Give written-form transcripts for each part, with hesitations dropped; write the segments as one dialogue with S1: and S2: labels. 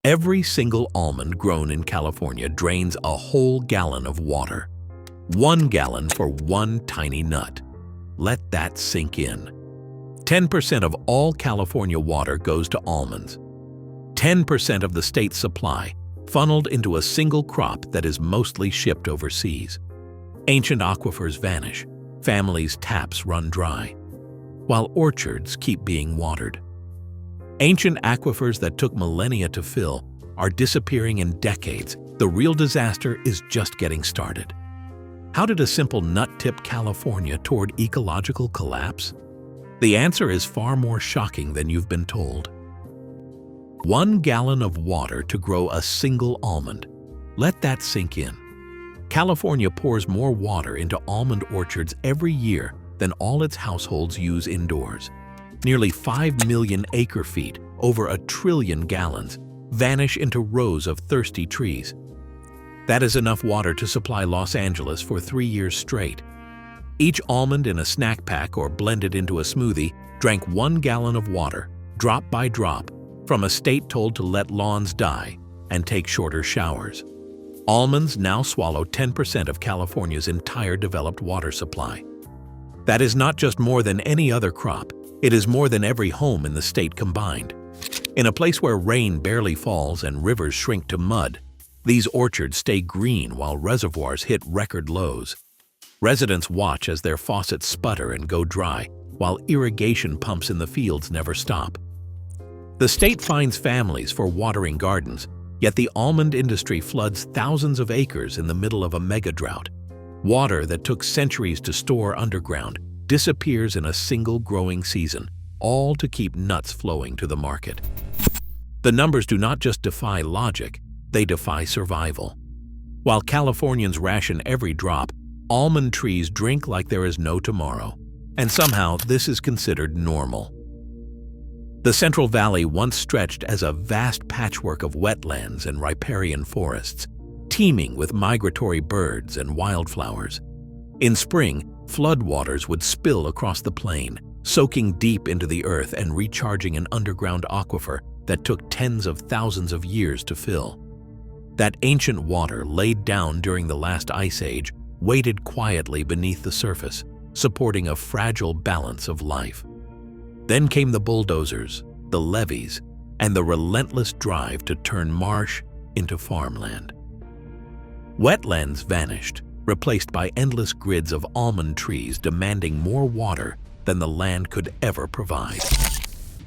S1: Every single almond grown in California drains a whole gallon of water. 1 gallon for one tiny nut. Let that sink in. 10% of all California water goes to almonds. 10% of the state's supply funneled into a single crop that is mostly shipped overseas. Ancient aquifers vanish, families' taps run dry, while orchards keep being watered. Ancient aquifers that took millennia to fill are disappearing in decades. The real disaster is just getting started. How did a simple nut tip California toward ecological collapse? The answer is far more shocking than you've been told. 1 gallon of water to grow a single almond. Let that sink in. California pours more water into almond orchards every year than all its households use indoors. Nearly 5 million acre-feet, over 1 trillion gallons, vanish into rows of thirsty trees. That is enough water to supply Los Angeles for 3 years straight. Each almond in a snack pack or blended into a smoothie drank 1 gallon of water, drop by drop, from a state told to let lawns die and take shorter showers. Almonds now swallow 10% of California's entire developed water supply. That is not just more than any other crop, it is more than every home in the state combined. In a place where rain barely falls and rivers shrink to mud, these orchards stay green while reservoirs hit record lows. Residents watch as their faucets sputter and go dry, while irrigation pumps in the fields never stop. The state fines families for watering gardens, yet the almond industry floods thousands of acres in the middle of a mega drought. Water that took centuries to store underground disappears in a single growing season, all to keep nuts flowing to the market. The numbers do not just defy logic, they defy survival. While Californians ration every drop, almond trees drink like there is no tomorrow, and somehow this is considered normal. The Central Valley once stretched as a vast patchwork of wetlands and riparian forests, teeming with migratory birds and wildflowers. In spring, floodwaters would spill across the plain, soaking deep into the earth and recharging an underground aquifer that took tens of thousands of years to fill. That ancient water laid down during the last ice age waited quietly beneath the surface, supporting a fragile balance of life. Then came the bulldozers, the levees, and the relentless drive to turn marsh into farmland. Wetlands vanished, replaced by endless grids of almond trees demanding more water than the land could ever provide.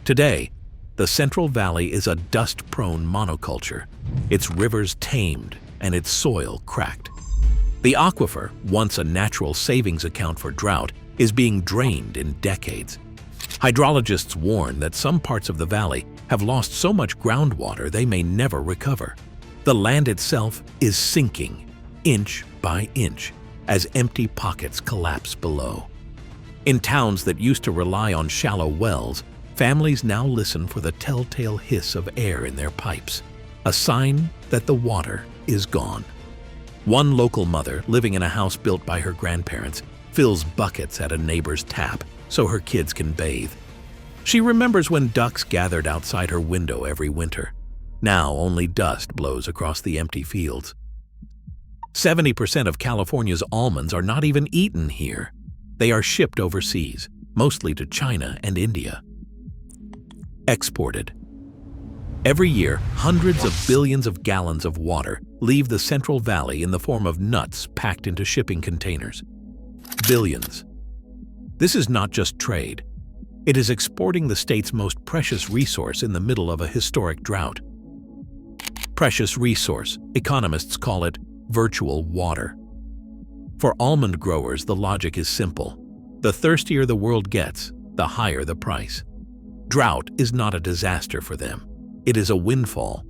S1: Today, the Central Valley is a dust-prone monoculture, its rivers tamed and its soil cracked. The aquifer, once a natural savings account for drought, is being drained in decades. Hydrologists warn that some parts of the valley have lost so much groundwater they may never recover. The land itself is sinking, inch by inch, as empty pockets collapse below. In towns that used to rely on shallow wells, families now listen for the telltale hiss of air in their pipes, a sign that the water is gone. One local mother, living in a house built by her grandparents, fills buckets at a neighbor's tap so her kids can bathe. She remembers when ducks gathered outside her window every winter. Now only dust blows across the empty fields. 70% of California's almonds are not even eaten here. They are shipped overseas, mostly to China and India. Exported. Every year, hundreds of billions of gallons of water leave the Central Valley in the form of nuts packed into shipping containers. Billions. This is not just trade. It is exporting the state's most precious resource in the middle of a historic drought. Precious resource, economists call it virtual water. For almond growers, the logic is simple. The thirstier the world gets, the higher the price. Drought is not a disaster for them. It is a windfall.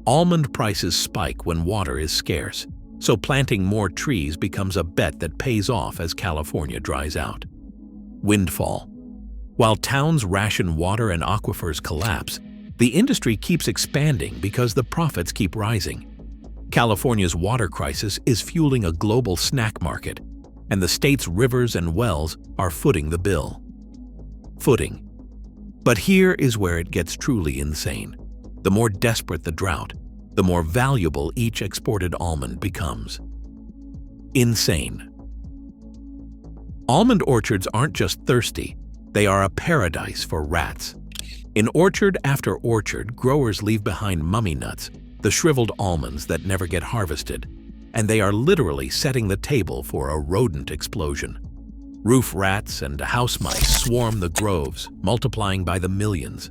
S1: Almond prices spike when water is scarce, so planting more trees becomes a bet that pays off as California dries out. Windfall. While towns ration water and aquifers collapse, the industry keeps expanding because the profits keep rising. California's water crisis is fueling a global snack market, and the state's rivers and wells are footing the bill. But here is where it gets truly insane. The more desperate the drought, the more valuable each exported almond becomes. Insane. Almond orchards aren't just thirsty, they are a paradise for rats. In orchard after orchard, growers leave behind mummy nuts, the shriveled almonds that never get harvested, and they are literally setting the table for a rodent explosion. Roof rats and house mice swarm the groves, multiplying by the millions.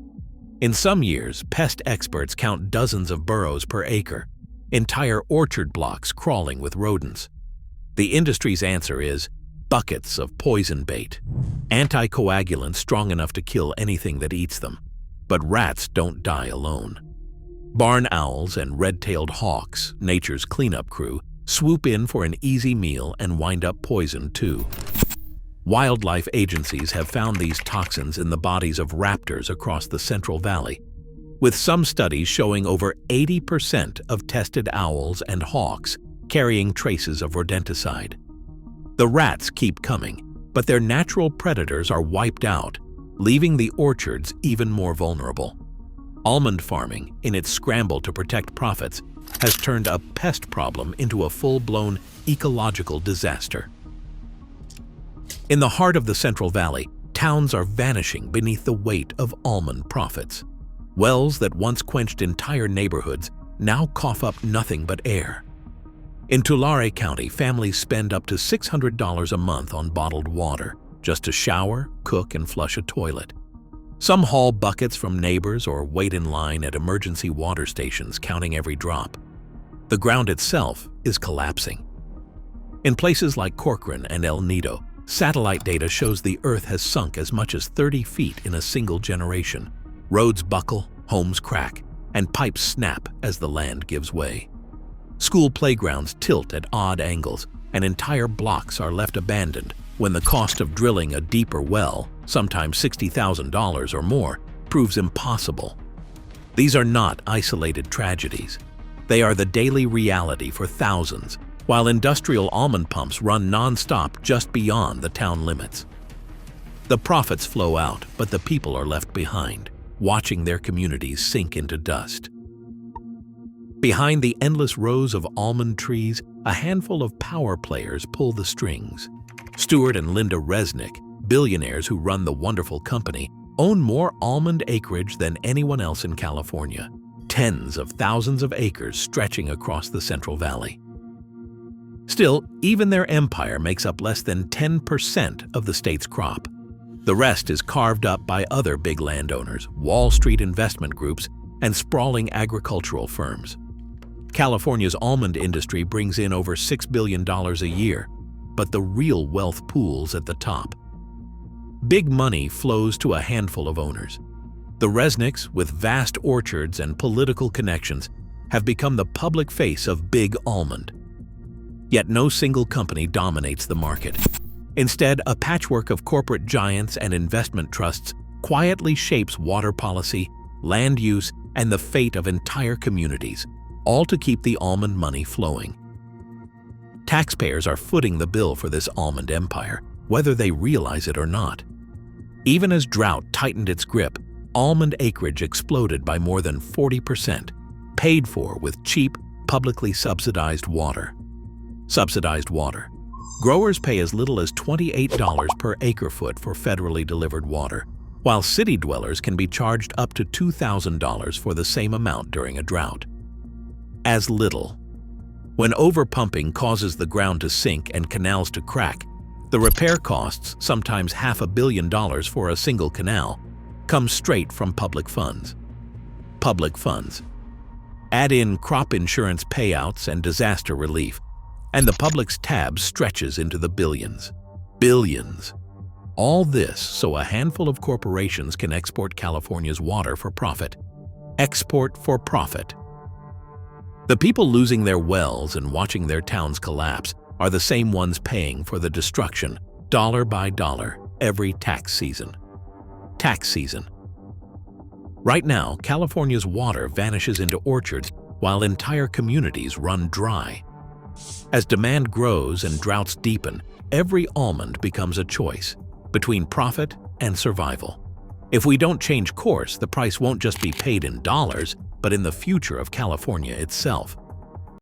S1: In some years, pest experts count dozens of burrows per acre, entire orchard blocks crawling with rodents. The industry's answer is buckets of poison bait, anticoagulants strong enough to kill anything that eats them. But rats don't die alone. Barn owls and red-tailed hawks, nature's cleanup crew, swoop in for an easy meal and wind up poisoned too. Wildlife agencies have found these toxins in the bodies of raptors across the Central Valley, with some studies showing over 80% of tested owls and hawks carrying traces of rodenticide. The rats keep coming, but their natural predators are wiped out, leaving the orchards even more vulnerable. Almond farming, in its scramble to protect profits, has turned a pest problem into a full-blown ecological disaster. In the heart of the Central Valley, towns are vanishing beneath the weight of almond profits. Wells that once quenched entire neighborhoods now cough up nothing but air. In Tulare County, families spend up to $600 a month on bottled water, just to shower, cook, and flush a toilet. Some haul buckets from neighbors or wait in line at emergency water stations counting every drop. The ground itself is collapsing. In places like Corcoran and El Nido, satellite data shows the Earth has sunk as much as 30 feet in a single generation. Roads buckle, homes crack, and pipes snap as the land gives way. School playgrounds tilt at odd angles, and entire blocks are left abandoned when the cost of drilling a deeper well, sometimes $60,000 or more, proves impossible. These are not isolated tragedies. They are the daily reality for thousands, while industrial almond pumps run non-stop just beyond the town limits. The profits flow out, but the people are left behind, watching their communities sink into dust. Behind the endless rows of almond trees, a handful of power players pull the strings. Stuart and Linda Resnick, billionaires who run the wonderful company, own more almond acreage than anyone else in California, tens of thousands of acres stretching across the Central Valley. Still, even their empire makes up less than 10% of the state's crop. The rest is carved up by other big landowners, Wall Street investment groups, and sprawling agricultural firms. California's almond industry brings in over $6 billion a year, but the real wealth pools at the top. Big money flows to a handful of owners. The Resnicks, with vast orchards and political connections, have become the public face of big almond. Yet no single company dominates the market. Instead, a patchwork of corporate giants and investment trusts quietly shapes water policy, land use, and the fate of entire communities, all to keep the almond money flowing. Taxpayers are footing the bill for this almond empire, whether they realize it or not. Even as drought tightened its grip, almond acreage exploded by more than 40%, paid for with cheap, publicly subsidized water. Subsidized water. Growers pay as little as $28 per acre-foot for federally delivered water, while city dwellers can be charged up to $2,000 for the same amount during a drought. As little. When overpumping causes the ground to sink and canals to crack, the repair costs, sometimes $500 million for a single canal, come straight from public funds. Public funds. Add in crop insurance payouts and disaster relief, and the public's tab stretches into the billions. Billions. All this so a handful of corporations can export California's water for profit. Export for profit. The people losing their wells and watching their towns collapse are the same ones paying for the destruction, dollar by dollar, every tax season. Tax season. Right now, California's water vanishes into orchards while entire communities run dry. As demand grows and droughts deepen, every almond becomes a choice between profit and survival. If we don't change course, the price won't just be paid in dollars, but in the future of California itself.